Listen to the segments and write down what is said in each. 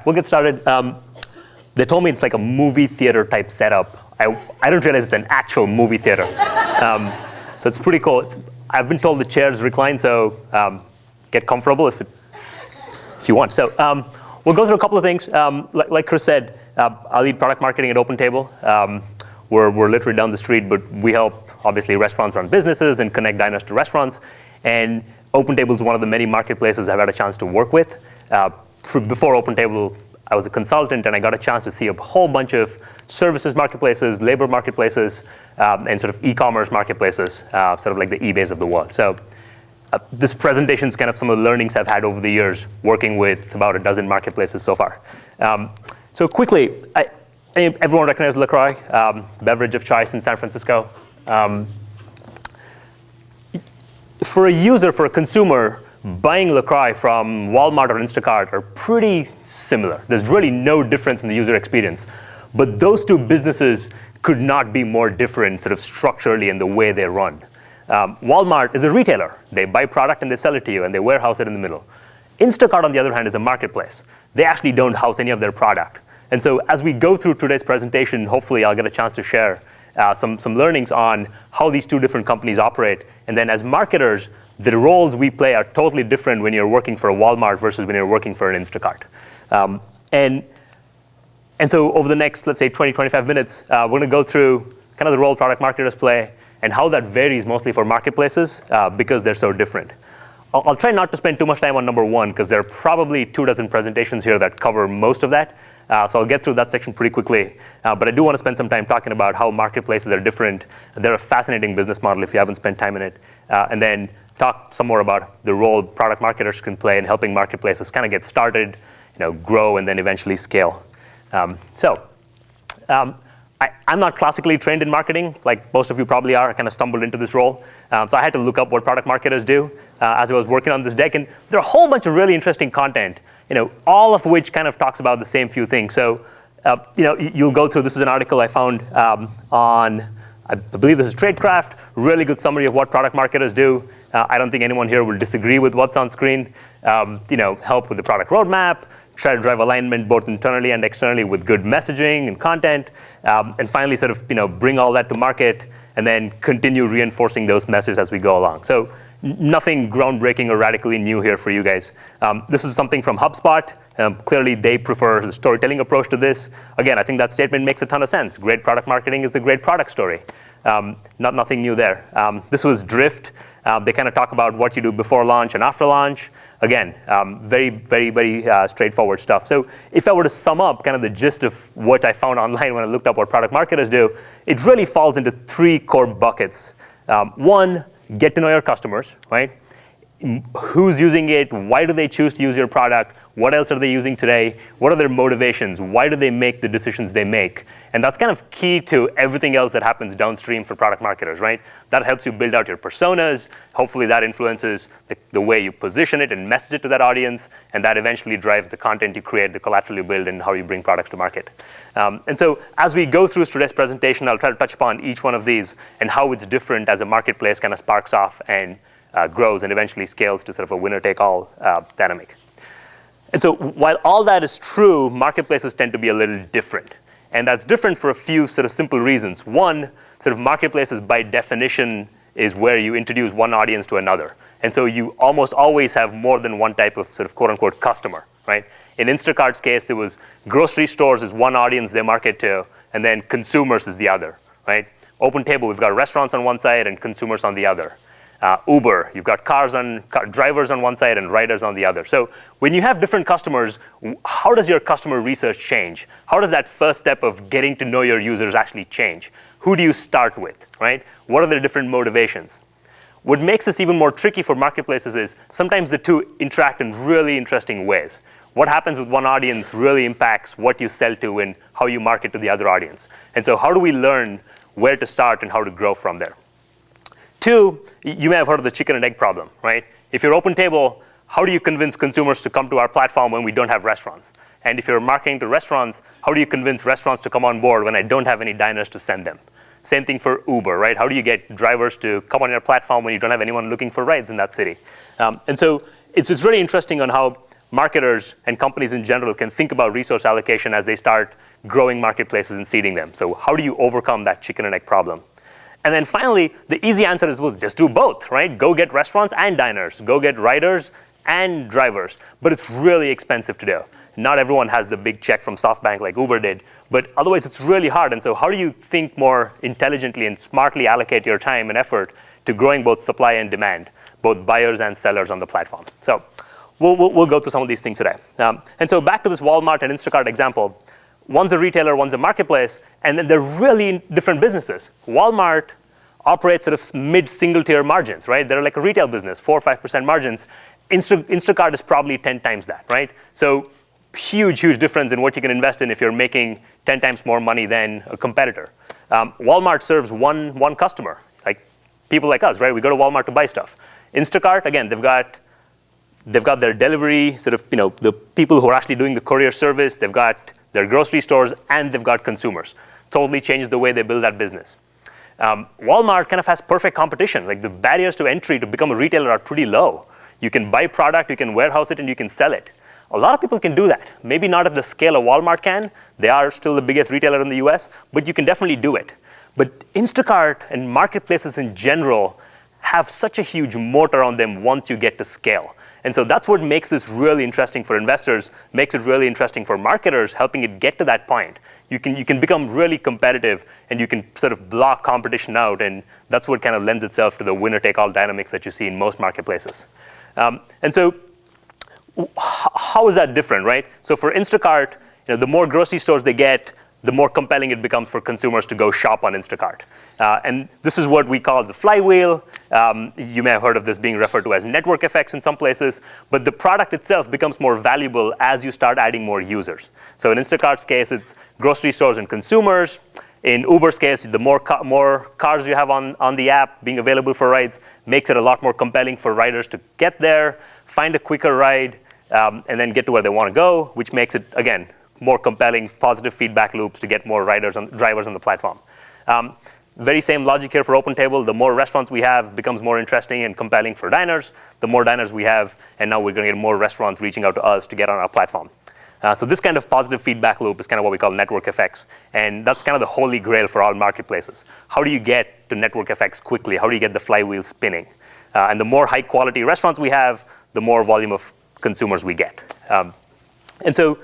We'll get started. They told me it's like a movie theater type setup. I don't realize it's an actual movie theater. So it's pretty cool. I've been told the chairs recline, so get comfortable if you want. So we'll go through a couple of things. Like Chris said, I lead product marketing at OpenTable. We're literally down the street, but we help, obviously, restaurants run businesses and connect diners to restaurants. And OpenTable is one of the many marketplaces I've had a chance to work with. Before OpenTable, I was a consultant, and I got a chance to see a whole bunch of services marketplaces, labor marketplaces, and sort of e-commerce marketplaces, sort of like the eBays of the world. So this presentation is kind of some of the learnings I've had over the years working with about a dozen marketplaces so far. So quickly, everyone recognizes LaCroix, beverage of choice in San Francisco. For a user, for a consumer, buying LaCroix from Walmart or Instacart are pretty similar. There's really no difference in the user experience. But those two businesses could not be more different sort of structurally in the way they run. Walmart is a retailer. They buy product and they sell it to you, and they warehouse it in the middle. Instacart, on the other hand, is a marketplace. They actually don't house any of their product. And so as we go through today's presentation, hopefully I'll get a chance to share some learnings on how these two different companies operate. And then as marketers, the roles we play are totally different when you're working for a Walmart versus when you're working for an Instacart. And so over the next, let's say, 20, 25 minutes, we're going to go through kind of the role product marketers play and how that varies mostly for marketplaces because they're so different. I'll try not to spend too much time on number one because there are probably 24 presentations here that cover most of that. So I'll get through that section pretty quickly. But I do want to spend some time talking about how marketplaces are different. They're a fascinating business model if you haven't spent time in it. And then talk some more about the role product marketers can play in helping marketplaces kind of get started, grow, and then eventually scale. I'm not classically trained in marketing, like most of you probably are. I kind of stumbled into this role. So I had to look up what product marketers do as I was working on this deck. And there are a whole bunch of really interesting content, all of which kind of talks about the same few things. So, you'll go through, this is an article I found on, I believe this is Tradecraft, really good summary of what product marketers do. I don't think anyone here will disagree with what's on screen. Help with the product roadmap, try to drive alignment both internally and externally with good messaging and content, and finally sort of bring all that to market and then continue reinforcing those messages as we go along. So nothing groundbreaking or radically new here for you guys. This is something from HubSpot. Clearly, they prefer the storytelling approach to this. Again, I think that statement makes a ton of sense. Great product marketing is a great product story. Nothing new there. This was Drift. They kind of talk about what you do before launch and after launch. Again, very, very, very straightforward stuff. So if I were to sum up kind of the gist of what I found online when I looked up what product marketers do, it really falls into three core buckets. One, get to know your customers, right? Who's using it? Why do they choose to use your product? What else are they using today? What are their motivations? Why do they make the decisions they make? And that's kind of key to everything else that happens downstream for product marketers, right? That helps you build out your personas. Hopefully that influences the way you position it and message it to that audience. And that eventually drives the content you create, the collateral you build, and how you bring products to market. And so as we go through today's presentation, I'll try to touch upon each one of these and how it's different as a marketplace kind of sparks off and grows and eventually scales to sort of a winner-take-all dynamic. And so while all that is true, marketplaces tend to be a little different. And that's different for a few sort of simple reasons. One, sort of marketplaces by definition is where you introduce one audience to another. And so you almost always have more than one type of sort of quote-unquote customer, right? In Instacart's case, it was grocery stores is one audience they market to, and then consumers is the other, right? OpenTable, we've got restaurants on one side and consumers on the other. Uber, you've got drivers on one side and riders on the other. So when you have different customers, how does your customer research change? How does that first step of getting to know your users actually change? Who do you start with, right? What are their different motivations? What makes this even more tricky for marketplaces is sometimes the two interact in really interesting ways. What happens with one audience really impacts what you sell to and how you market to the other audience. And so how do we learn where to start and how to grow from there? Two, you may have heard of the chicken and egg problem, right? If you're OpenTable, how do you convince consumers to come to our platform when we don't have restaurants? And if you're marketing to restaurants, how do you convince restaurants to come on board when I don't have any diners to send them? Same thing for Uber, right? How do you get drivers to come on your platform when you don't have anyone looking for rides in that city? And so it's really interesting on how marketers and companies in general can think about resource allocation as they start growing marketplaces and seeding them. So how do you overcome that chicken and egg problem? And then finally, the easy answer is, well, just do both, right? Go get restaurants and diners. Go get riders and drivers. But it's really expensive to do. Not everyone has the big check from SoftBank like Uber did. But otherwise, it's really hard. And so how do you think more intelligently and smartly allocate your time and effort to growing both supply and demand, both buyers and sellers on the platform? So we'll go through some of these things today. And so back to this Walmart and Instacart example. One's a retailer, one's a marketplace, and then they're really different businesses. Walmart operates at a mid-single-tier margins, right? They're like a retail business, 4 or 5% margins. Instacart is probably 10 times that, right? So huge difference in what you can invest in if you're making 10 times more money than a competitor. Walmart serves one customer, like people like us, right? We go to Walmart to buy stuff. Instacart, again, they've got their delivery, sort of, the people who are actually doing the courier service. They've got their grocery stores, and they've got consumers. Totally changes the way they build that business. Walmart kind of has perfect competition. Like the barriers to entry to become a retailer are pretty low. You can buy product, you can warehouse it, and you can sell it. A lot of people can do that. Maybe not at the scale of Walmart can. They are still the biggest retailer in the US, but you can definitely do it. But Instacart and marketplaces in general have such a huge moat around them once you get to scale. And so that's what makes this really interesting for investors, makes it really interesting for marketers, helping it get to that point. You can become really competitive, and you can sort of block competition out, and that's what kind of lends itself to the winner-take-all dynamics that you see in most marketplaces. And so how is that different, right? So for Instacart, the more grocery stores they get, the more compelling it becomes for consumers to go shop on Instacart. And this is what we call the flywheel. You may have heard of this being referred to as network effects in some places, but the product itself becomes more valuable as you start adding more users. So in Instacart's case, it's grocery stores and consumers. In Uber's case, the more cars you have on the app being available for rides makes it a lot more compelling for riders to get there, find a quicker ride, and then get to where they want to go, which makes it, again, more compelling, positive feedback loops to get more drivers on the platform. Very same logic here for OpenTable. The more restaurants we have becomes more interesting and compelling for diners. The more diners we have, and now we're going to get more restaurants reaching out to us to get on our platform. So this kind of positive feedback loop is kind of what we call network effects. And that's kind of the holy grail for all marketplaces. How do you get to network effects quickly? How do you get the flywheel spinning? And the more high quality restaurants we have, the more volume of consumers we get. And so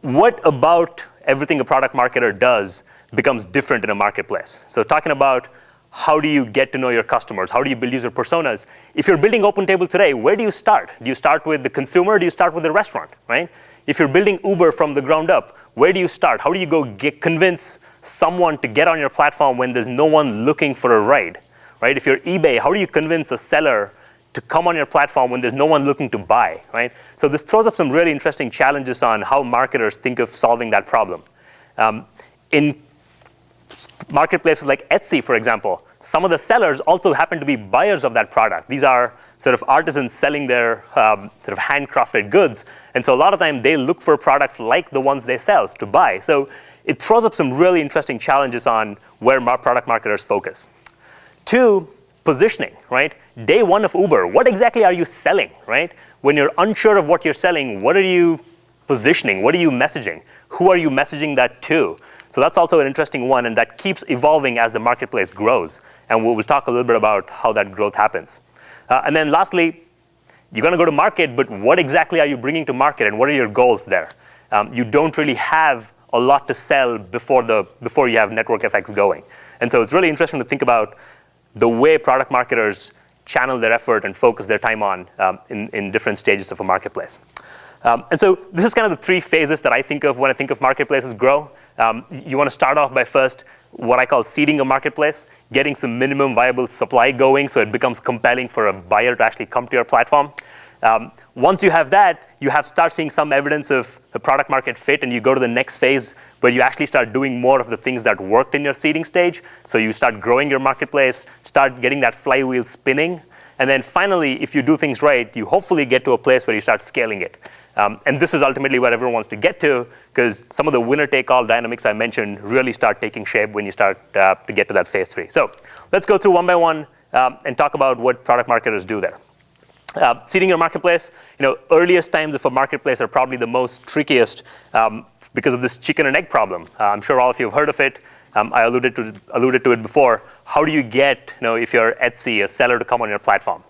what about everything a product marketer does becomes different in a marketplace? So talking about how do you get to know your customers? How do you build user personas? If you're building OpenTable today, where do you start? Do you start with the consumer? Or do you start with the restaurant, right? If you're building Uber from the ground up, where do you start? How do you go convince someone to get on your platform when there's no one looking for a ride, right? If you're eBay, how do you convince a seller to come on your platform when there's no one looking to buy, right? So this throws up some really interesting challenges on how marketers think of solving that problem. In marketplaces like Etsy, for example, some of the sellers also happen to be buyers of that product. These are sort of artisans selling their sort of handcrafted goods. And so a lot of time they look for products like the ones they sell to buy. So it throws up some really interesting challenges on where product marketers focus. 2, positioning, right? Day one of Uber, what exactly are you selling, right? When you're unsure of what you're selling, what are you positioning? What are you messaging? Who are you messaging that to? So that's also an interesting one, and that keeps evolving as the marketplace grows. And we'll talk a little bit about how that growth happens. And then lastly, you're going to go to market, but what exactly are you bringing to market, and what are your goals there? You don't really have a lot to sell before you have network effects going. And so it's really interesting to think about the way product marketers channel their effort and focus their time on in different stages of a marketplace. And so this is kind of the 3 phases that I think of when I think of marketplaces grow. You want to start off by first what I call seeding a marketplace, getting some minimum viable supply going so it becomes compelling for a buyer to actually come to your platform. Once you have that, you start seeing some evidence of the product market fit, and you go to the next phase where you actually start doing more of the things that worked in your seeding stage. So you start growing your marketplace, start getting that flywheel spinning. And then finally, if you do things right, you hopefully get to a place where you start scaling it. And this is ultimately where everyone wants to get to, because some of the winner-take-all dynamics I mentioned really start taking shape when you start to get to that phase 3. So let's go through one by one and talk about what product marketers do there. Seeding your marketplace, earliest times of a marketplace are probably the most trickiest because of this chicken and egg problem. I'm sure all of you have heard of it. I alluded to it before. How do you get, if you're Etsy, a seller to come on your platform?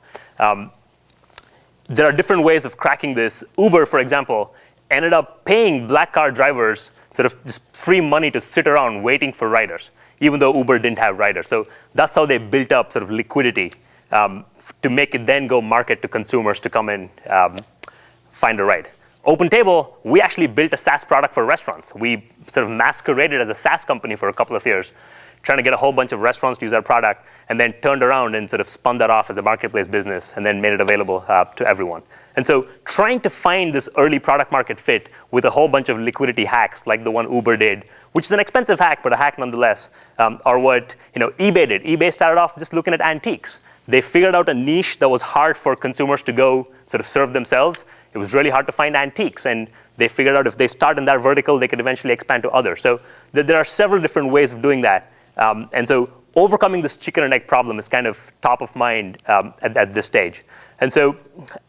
There are different ways of cracking this. Uber, for example, ended up paying black car drivers sort of just free money to sit around waiting for riders, even though Uber didn't have riders. So that's how they built up sort of liquidity to make it then go market to consumers to come and find a ride. OpenTable, we actually built a SaaS product for restaurants. We sort of masqueraded as a SaaS company for a couple of years, trying to get a whole bunch of restaurants to use our product, and then turned around and sort of spun that off as a marketplace business and then made it available to everyone. And so trying to find this early product market fit with a whole bunch of liquidity hacks like the one Uber did, which is an expensive hack, but a hack nonetheless, are what eBay did. eBay started off just looking at antiques. They figured out a niche that was hard for consumers to go sort of serve themselves. It was really hard to find antiques, and they figured out if they start in that vertical, they could eventually expand to others. So there are several different ways of doing that. And so overcoming this chicken and egg problem is kind of top of mind at this stage. And so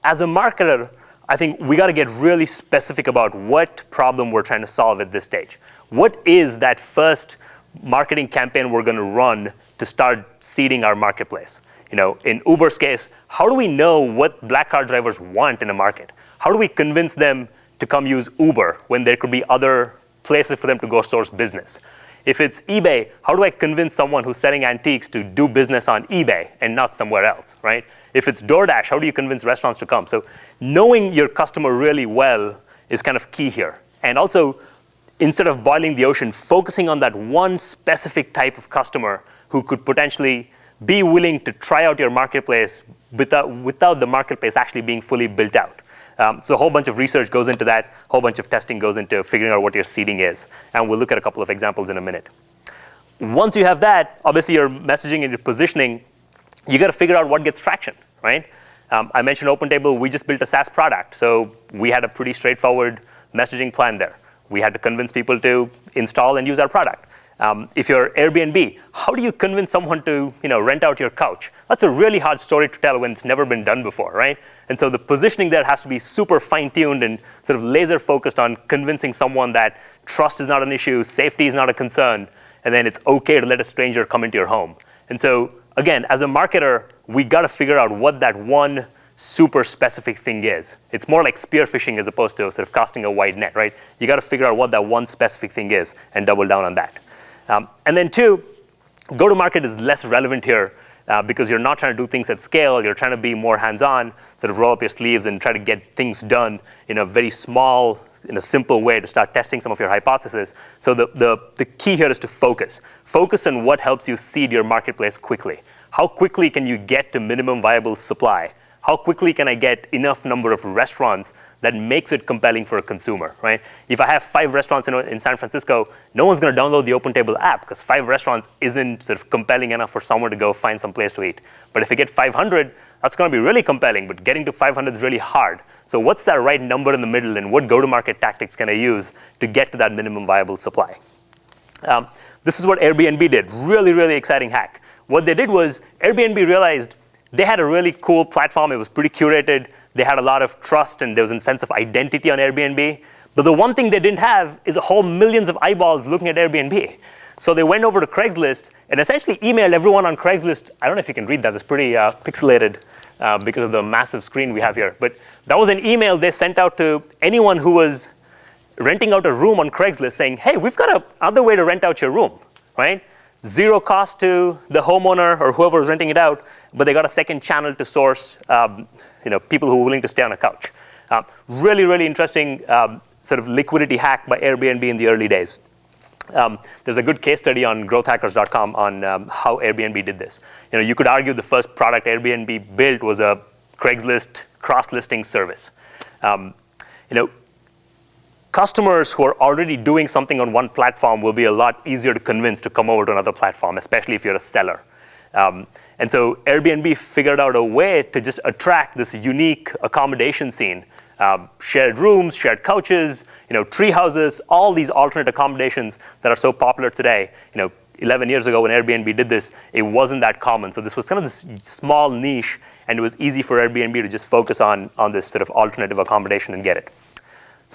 as a marketer, I think we got to get really specific about what problem we're trying to solve at this stage. What is that first marketing campaign we're going to run to start seeding our marketplace? In Uber's case, how do we know what black car drivers want in a market? How do we convince them to come use Uber when there could be other places for them to go source business? If it's eBay, how do I convince someone who's selling antiques to do business on eBay and not somewhere else, right? If it's DoorDash, how do you convince restaurants to come? So knowing your customer really well is kind of key here. And also, instead of boiling the ocean, focusing on that one specific type of customer who could potentially be willing to try out your marketplace without the marketplace actually being fully built out. So a whole bunch of research goes into that, a whole bunch of testing goes into figuring out what your seeding is. And we'll look at a couple of examples in a minute. Once you have that, obviously your messaging and your positioning, you got to figure out what gets traction, right? I mentioned OpenTable, we just built a SaaS product. So we had a pretty straightforward messaging plan there. We had to convince people to install and use our product. If you're Airbnb, how do you convince someone to rent out your couch? That's a really hard story to tell when it's never been done before, right? And so the positioning there has to be super fine-tuned and sort of laser-focused on convincing someone that trust is not an issue, safety is not a concern, and then it's okay to let a stranger come into your home. And so, again, as a marketer, we got to figure out what that one super specific thing is. It's more like spearfishing as opposed to sort of casting a wide net, right? You got to figure out what that one specific thing is and double down on that. And then two, go-to-market is less relevant here because you're not trying to do things at scale. You're trying to be more hands-on, sort of roll up your sleeves and try to get things done in a very small, in a simple way to start testing some of your hypotheses. So the key here is to focus. Focus on what helps you seed your marketplace quickly. How quickly can you get to minimum viable supply? How quickly can I get enough number of restaurants that makes it compelling for a consumer, right? If I have 5 restaurants in San Francisco, no one's going to download the OpenTable app because 5 restaurants isn't sort of compelling enough for someone to go find some place to eat. But if you get 500, that's going to be really compelling, but getting to 500 is really hard. So what's that right number in the middle, and what go-to-market tactics can I use to get to that minimum viable supply? This is what Airbnb did. Really, really exciting hack. What they did was Airbnb realized they had a really cool platform. It was pretty curated. They had a lot of trust, and there was a sense of identity on Airbnb. But the one thing they didn't have is a whole millions of eyeballs looking at Airbnb. So they went over to Craigslist and essentially emailed everyone on Craigslist. I don't know if you can read that. It's pretty pixelated because of the massive screen we have here. But that was an email they sent out to anyone who was renting out a room on Craigslist saying, hey, we've got another way to rent out your room, right? 0 cost to the homeowner or whoever was renting it out, but they got a second channel to source people who are willing to stay on a couch. Really, really interesting sort of liquidity hack by Airbnb in the early days. There's a good case study on growthhackers.com on how Airbnb did this. You could argue the first product Airbnb built was a Craigslist cross-listing service. Customers who are already doing something on one platform will be a lot easier to convince to come over to another platform, especially if you're a seller. And so Airbnb figured out a way to just attract this unique accommodation scene. Shared rooms, shared couches, tree houses, all these alternate accommodations that are so popular today. 11 years ago when Airbnb did this, it wasn't that common. So this was kind of this small niche, and it was easy for Airbnb to just focus on this sort of alternative accommodation and get it.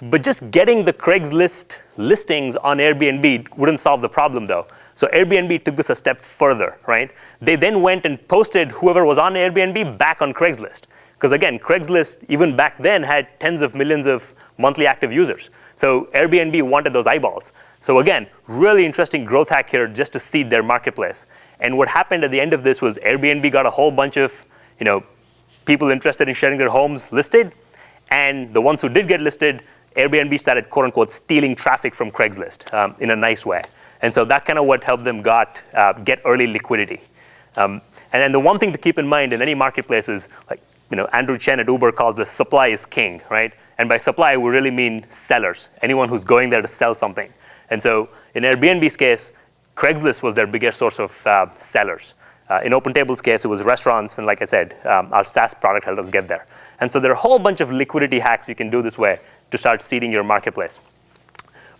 But just getting the Craigslist listings on Airbnb wouldn't solve the problem, though. So Airbnb took this a step further, right? They then went and posted whoever was on Airbnb back on Craigslist. Because again, Craigslist, even back then, had tens of millions of monthly active users. So Airbnb wanted those eyeballs. So again, really interesting growth hack here just to seed their marketplace. And what happened at the end of this was Airbnb got a whole bunch of people interested in sharing their homes listed. And the ones who did get listed, Airbnb started, quote unquote, stealing traffic from Craigslist in a nice way. And so that kind of what helped them get early liquidity. And then the one thing to keep in mind in any marketplace is, like, Andrew Chen at Uber calls this supply is king, right? And by supply, we really mean sellers, anyone who's going there to sell something. And so in Airbnb's case, Craigslist was their biggest source of sellers. In OpenTable's case, it was restaurants, and like I said, our SaaS product helped us get there. And so there are a whole bunch of liquidity hacks you can do this way to start seeding your marketplace.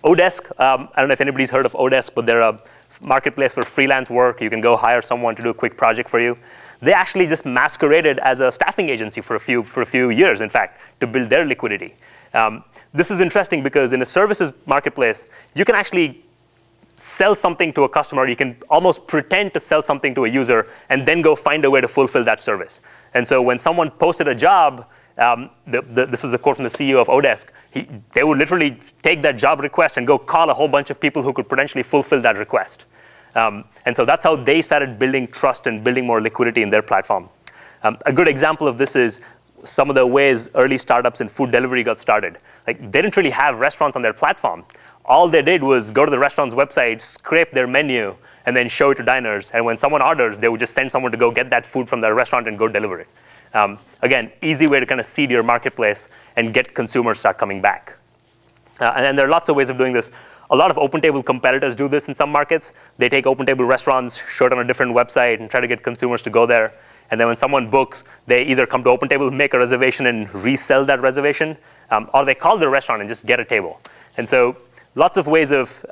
Odesk, I don't know if anybody's heard of Odesk, but they're a marketplace for freelance work. You can go hire someone to do a quick project for you. They actually just masqueraded as a staffing agency for a few years, in fact, to build their liquidity. This is interesting because in a services marketplace, you can actually sell something to a customer. You can almost pretend to sell something to a user and then go find a way to fulfill that service. And so when someone posted a job, this was a quote from the CEO of Odesk, they would literally take that job request and go call a whole bunch of people who could potentially fulfill that request. And so that's how they started building trust and building more liquidity in their platform. A good example of this is some of the ways early startups in food delivery got started. Like, they didn't really have restaurants on their platform. All they did was go to the restaurant's website, scrape their menu, and then show it to diners. And when someone orders, they would just send someone to go get that food from their restaurant and go deliver it. Again, easy way to kind of seed your marketplace and get consumers start coming back. And then there are lots of ways of doing this. A lot of OpenTable competitors do this in some markets. They take OpenTable restaurants, show it on a different website, and try to get consumers to go there. And then when someone books, they either come to OpenTable, make a reservation, and resell that reservation, or they call their restaurant and just get a table. And so lots of ways of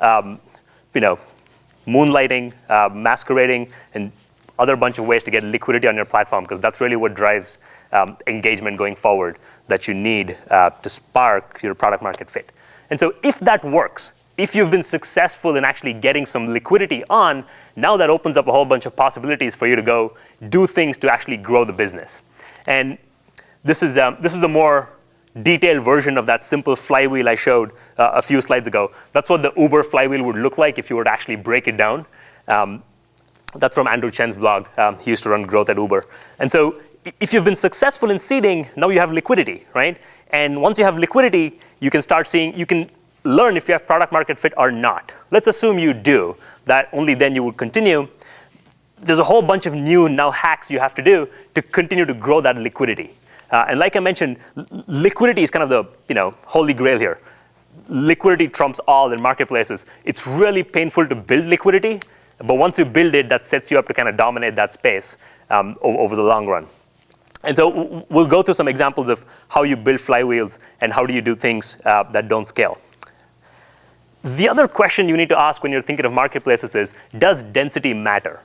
moonlighting, masquerading, and other bunch of ways to get liquidity on your platform, because that's really what drives engagement going forward that you need to spark your product market fit. And so if that works, if you've been successful in actually getting some liquidity on, now that opens up a whole bunch of possibilities for you to go do things to actually grow the business. And this is a more detailed version of that simple flywheel I showed a few slides ago. That's what the Uber flywheel would look like if you were to actually break it down. That's from Andrew Chen's blog. He used to run growth at Uber. And so if you've been successful in seeding, now you have liquidity, right? And once you have liquidity, you can start seeing, you can learn if you have product market fit or not. Let's assume you do, that only then you would continue. There's a whole bunch of new now hacks you have to do to continue to grow that liquidity. And like I mentioned, liquidity is kind of the holy grail here. Liquidity trumps all in marketplaces. It's really painful to build liquidity, but once you build it, that sets you up to kind of dominate that space over the long run. And so we'll go through some examples of how you build flywheels and how do you do things that don't scale. The other question you need to ask when you're thinking of marketplaces is, does density matter?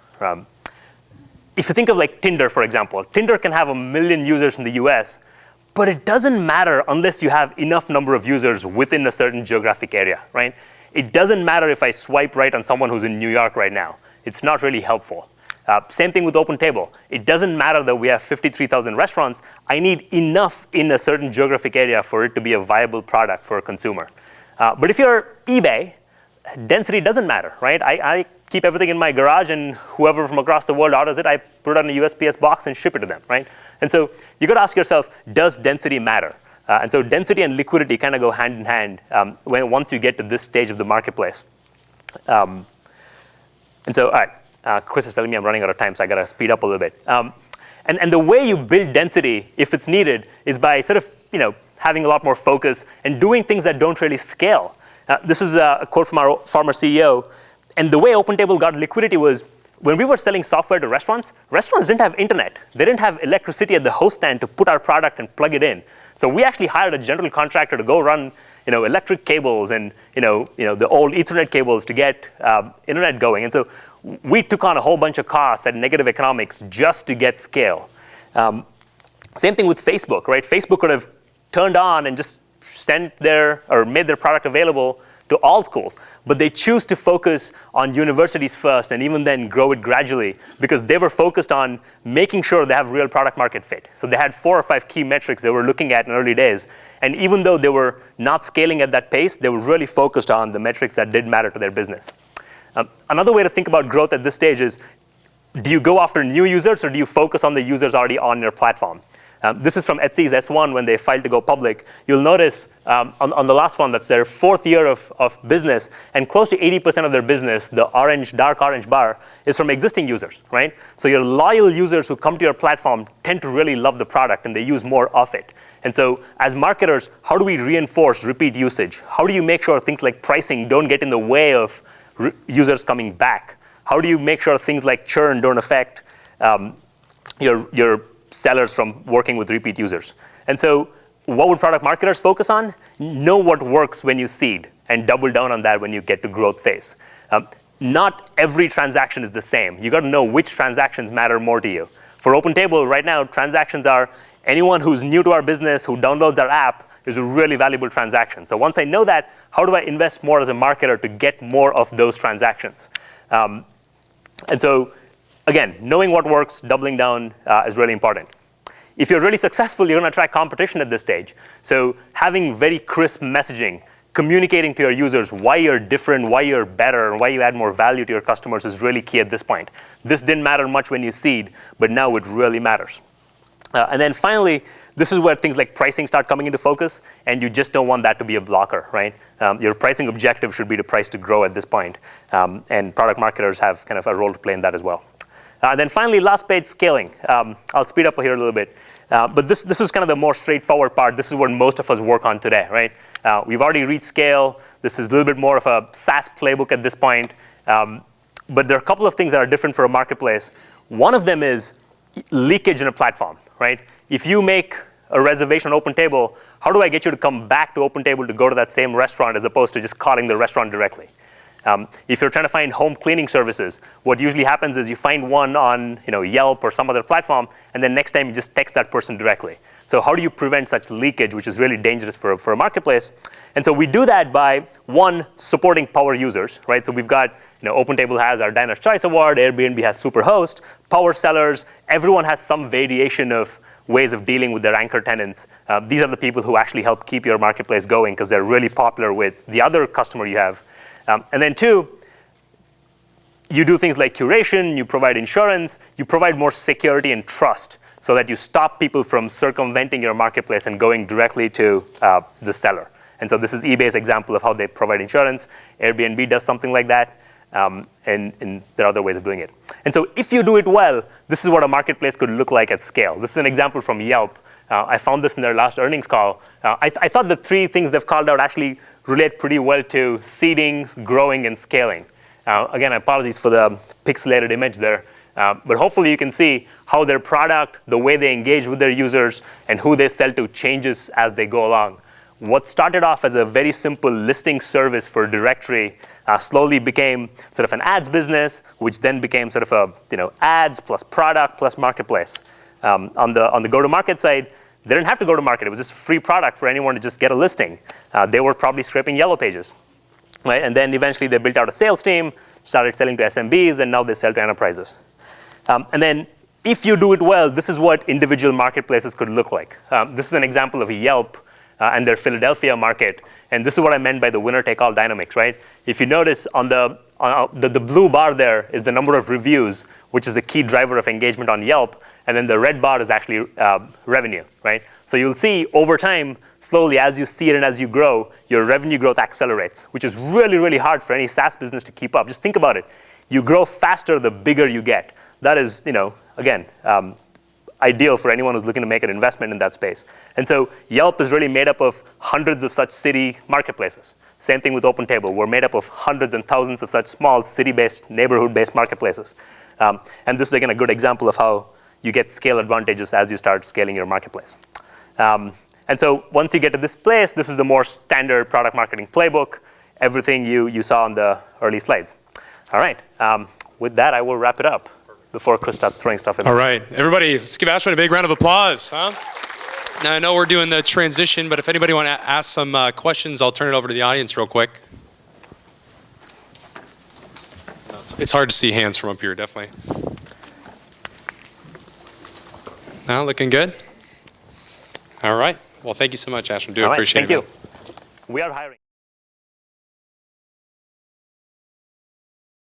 If you think of like Tinder, for example, Tinder can have 1 million users in the US, but it doesn't matter unless you have enough number of users within a certain geographic area, right? It doesn't matter if I swipe right on someone who's in New York right now. It's not really helpful. Same thing with OpenTable. It doesn't matter that we have 53,000 restaurants. I need enough in a certain geographic area for it to be a viable product for a consumer. But if you're eBay, density doesn't matter, right? I keep everything in my garage, and whoever from across the world orders it, I put it on a USPS box and ship it to them, right? And so you got to ask yourself, does density matter? And so density and liquidity kind of go hand in hand once you get to this stage of the marketplace. And so, all right, Chris is telling me I'm running out of time, so I got to speed up a little bit. And the way you build density, if it's needed, is by sort of having a lot more focus and doing things that don't really scale. This is a quote from our former CEO. And the way OpenTable got liquidity was when we were selling software to restaurants, restaurants didn't have internet. They didn't have electricity at the host stand to put our product and plug it in. So we actually hired a general contractor to go run electric cables and the old Ethernet cables to get internet going. And so we took on a whole bunch of costs at negative economics just to get scale. Same thing with Facebook, right? Facebook could have turned on and just made their product available to all schools. But they choose to focus on universities first and even then grow it gradually because they were focused on making sure they have real product market fit. So they had 4 or 5 key metrics they were looking at in early days. And even though they were not scaling at that pace, they were really focused on the metrics that did matter to their business. Another way to think about growth at this stage is, do you go after new users or do you focus on the users already on your platform? This is from Etsy's S1 when they filed to go public. You'll notice on the last one, that's their 4th year of business, and close to 80% of their business, the dark orange bar, is from existing users, right? So your loyal users who come to your platform tend to really love the product and they use more of it. And so as marketers, how do we reinforce repeat usage? How do you make sure things like pricing don't get in the way of users coming back? How do you make sure things like churn don't affect your sellers from working with repeat users? And so what would product marketers focus on? Know what works when you seed and double down on that when you get to growth phase. Not every transaction is the same. You got to know which transactions matter more to you. For OpenTable, right now, transactions are anyone who's new to our business, who downloads our app, is a really valuable transaction. So once I know that, how do I invest more as a marketer to get more of those transactions? And so again, knowing what works, doubling down is really important. If you're really successful, you're going to attract competition at this stage. So having very crisp messaging, communicating to your users why you're different, why you're better, and why you add more value to your customers is really key at this point. This didn't matter much when you seed, but now it really matters. And then finally, this is where things like pricing start coming into focus, and you just don't want that to be a blocker, right? Your pricing objective should be to price to grow at this point, and product marketers have kind of a role to play in that as well. And then finally, last page, scaling. I'll speed up here a little bit. But this is kind of the more straightforward part. This is what most of us work on today, right? We've already reached scale. This is a little bit more of a SaaS playbook at this point. But there are a couple of things that are different for a marketplace. One of them is leakage in a platform, right? If you make a reservation on OpenTable, how do I get you to come back to OpenTable to go to that same restaurant as opposed to just calling the restaurant directly? If you're trying to find home cleaning services, what usually happens is you find one on Yelp or some other platform, and then next time you just text that person directly. So how do you prevent such leakage, which is really dangerous for a marketplace? And so we do that by, one, supporting power users, right? So we've got, OpenTable has our Diner's Choice Award, Airbnb has Superhost, power sellers, everyone has some variation of ways of dealing with their anchor tenants. These are the people who actually help keep your marketplace going because they're really popular with the other customer you have. And then two, you do things like curation, you provide insurance, you provide more security and trust so that you stop people from circumventing your marketplace and going directly to the seller. And so this is eBay's example of how they provide insurance. Airbnb does something like that, and there are other ways of doing it. And so if you do it well, this is what a marketplace could look like at scale. This is an example from Yelp. I found this in their last earnings call. I thought the 3 things they've called out actually relate pretty well to seeding, growing, and scaling. Again, apologies for the pixelated image there. But hopefully you can see how their product, the way they engage with their users, and who they sell to changes as they go along. What started off as a very simple listing service for a directory slowly became sort of an ads business, which then became sort of a ads plus product plus marketplace. On the go-to-market side, they didn't have to go to market. It was just a free product for anyone to just get a listing. They were probably scraping Yellow Pages, right? And then eventually they built out a sales team, started selling to SMBs, and now they sell to enterprises. And then if you do it well, this is what individual marketplaces could look like. This is an example of Yelp and their Philadelphia market. And this is what I meant by the winner-take-all dynamics, right? If you notice on the blue bar there is the number of reviews, which is a key driver of engagement on Yelp. And then the red bar is actually revenue, right? So you'll see over time, slowly as you see it and as you grow, your revenue growth accelerates, which is really, really hard for any SaaS business to keep up. Just think about it. You grow faster the bigger you get. That is, again, ideal for anyone who's looking to make an investment in that space. And so Yelp is really made up of hundreds of such city marketplaces. Same thing with OpenTable. We're made up of hundreds and thousands of such small city-based, neighborhood-based marketplaces. And this is, again, a good example of how you get scale advantages as you start scaling your marketplace. And so once you get to this place, this is the more standard product marketing playbook, everything you saw on the early slides. All right. With that, I will wrap it up before Chris starts throwing stuff in. All right. Everybody, let's give Ashwin a big round of applause. Huh? Now, I know we're doing the transition, but if anybody want to ask some questions, I'll turn it over to the audience real quick. It's hard to see hands from up here, definitely. Now, looking good? All right. Well, thank you so much, Ashwin. Do appreciate it. Thank you. We are hiring.